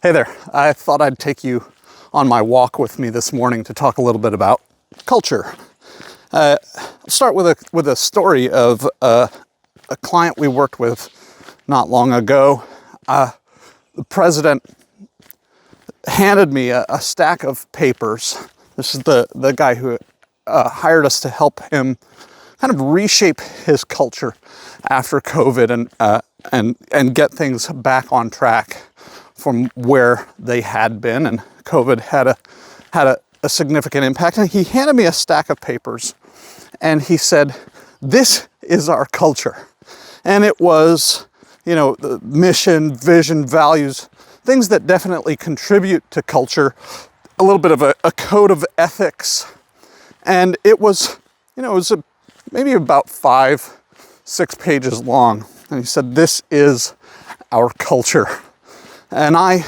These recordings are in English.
Hey there, I thought I'd take you on my walk with me this morning to talk a little bit about culture. I'll start with a story of a client we worked with not long ago. The president handed me a stack of papers. This is the guy who hired us to help him kind of reshape his culture after COVID and get things back on track from where they had been, and COVID had a significant impact. And he handed me a stack of papers, and he said, "This is our culture." And it was, the mission, vision, values, things that definitely contribute to culture, a little bit of a code of ethics. And it was, maybe about 5-6 pages long. And he said, "This is our culture." And I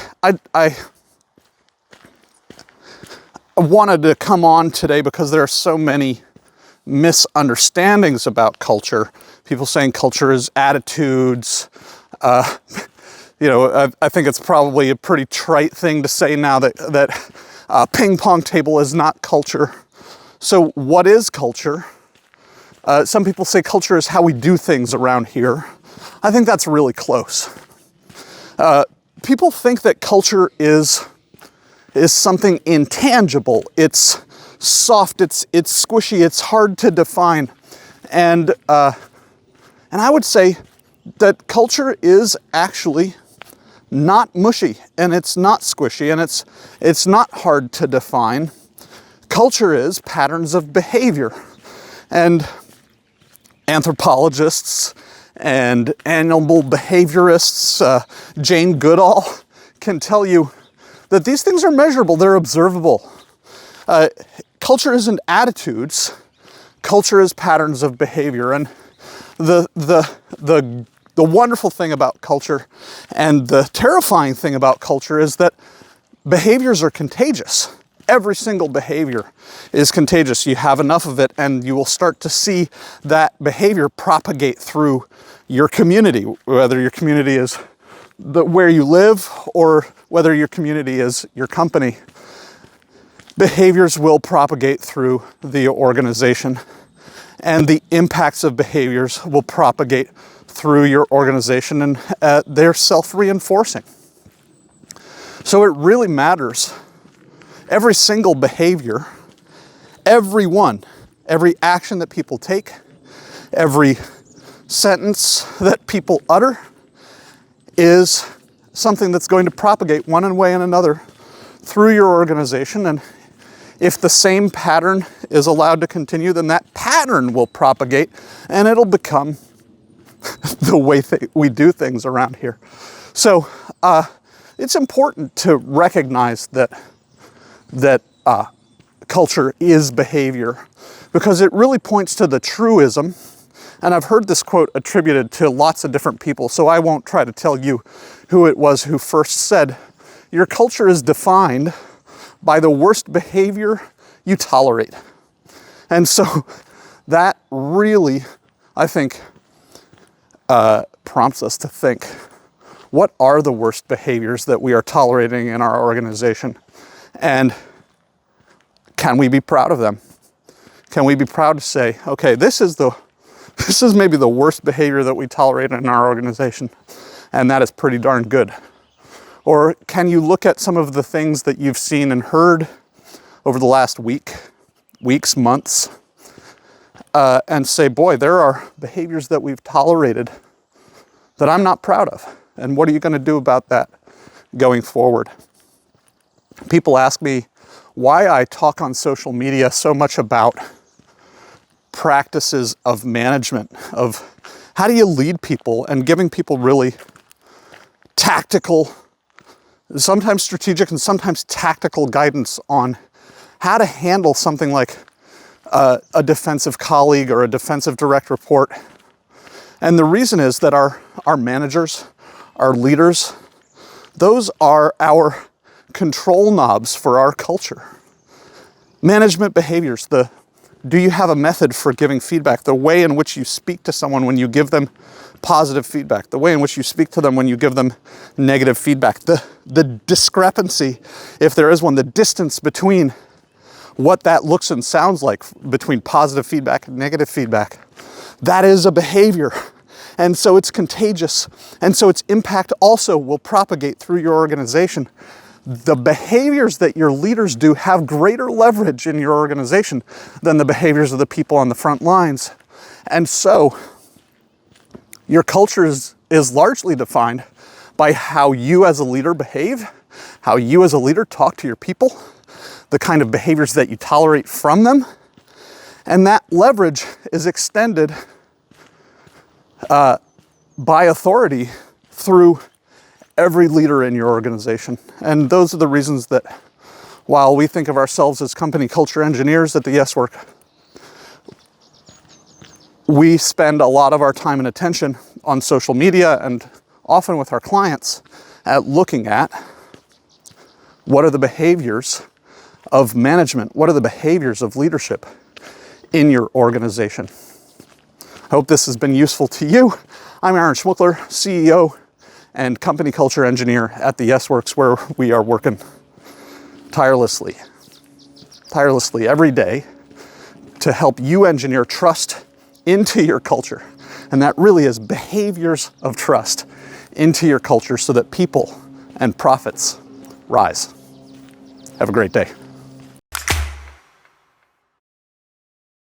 wanted to come on today because there are so many misunderstandings about culture. People saying culture is attitudes. I think it's probably a pretty trite thing to say now that ping pong table is not culture. So what is culture? Some people say culture is how we do things around here. I think that's really close. People think that culture is something intangible. It's soft, it's squishy, it's hard to define. And I would say that culture is actually not mushy, and it's not squishy, and it's not hard to define. Culture is patterns of behavior. And anthropologists and animal behaviorists, Jane Goodall, can tell you that these things are measurable, they're observable. Culture isn't attitudes, culture is patterns of behavior. And the wonderful thing about culture and the terrifying thing about culture is that behaviors are contagious. Every single behavior is contagious. You have enough of it and you will start to see that behavior propagate through your community, whether your community is where you live or whether your community is your company. Behaviors will propagate through the organization, and the impacts of behaviors will propagate through your organization, and they're self-reinforcing. So it really matters. Every single behavior, every action that people take, every sentence that people utter is something that's going to propagate one way and another through your organization. And if the same pattern is allowed to continue, then that pattern will propagate and it'll become the way we do things around here. So it's important to recognize that culture is behavior, because it really points to the truism. And I've heard this quote attributed to lots of different people, so I won't try to tell you who it was who first said, "Your culture is defined by the worst behavior you tolerate." And so that really, I think, prompts us to think, what are the worst behaviors that we are tolerating in our organization? And can we be proud of them? Can we be proud to say, okay, this is maybe the worst behavior that we tolerate in our organization, and that is pretty darn good? Or can you look at some of the things that you've seen and heard over the last weeks, months, and say, boy, there are behaviors that we've tolerated that I'm not proud of, and what are you going to do about that going forward? People ask me why I talk on social media so much about practices of management, of how do you lead people, and giving people really tactical, sometimes strategic and sometimes tactical guidance on how to handle something like a defensive colleague or a defensive direct report. And the reason is that our managers, our leaders, those are our control knobs for our culture. Management behaviors, the Do you have a method for giving feedback? The way in which you speak to someone when you give them positive feedback, the way in which you speak to them when you give them negative feedback, the discrepancy, if there is one, the distance between what that looks and sounds like between positive feedback and negative feedback. That is a behavior. And so it's contagious. And so its impact also will propagate through your organization. The behaviors that your leaders do have greater leverage in your organization than the behaviors of the people on the front lines. And so your culture is largely defined by how you as a leader behave, how you as a leader talk to your people, the kind of behaviors that you tolerate from them. And that leverage is extended by authority through every leader in your organization. And those are the reasons that while we think of ourselves as company culture engineers at the Yes Work, we spend a lot of our time and attention on social media and often with our clients at looking at what are the behaviors of management, what are the behaviors of leadership in your organization. I hope this has been useful to you. I'm Aaron Schmuckler, CEO and company culture engineer at the Yes Works, where we are working tirelessly every day to help you engineer trust into your culture. And that really is behaviors of trust into your culture so that people and profits rise. Have a great day.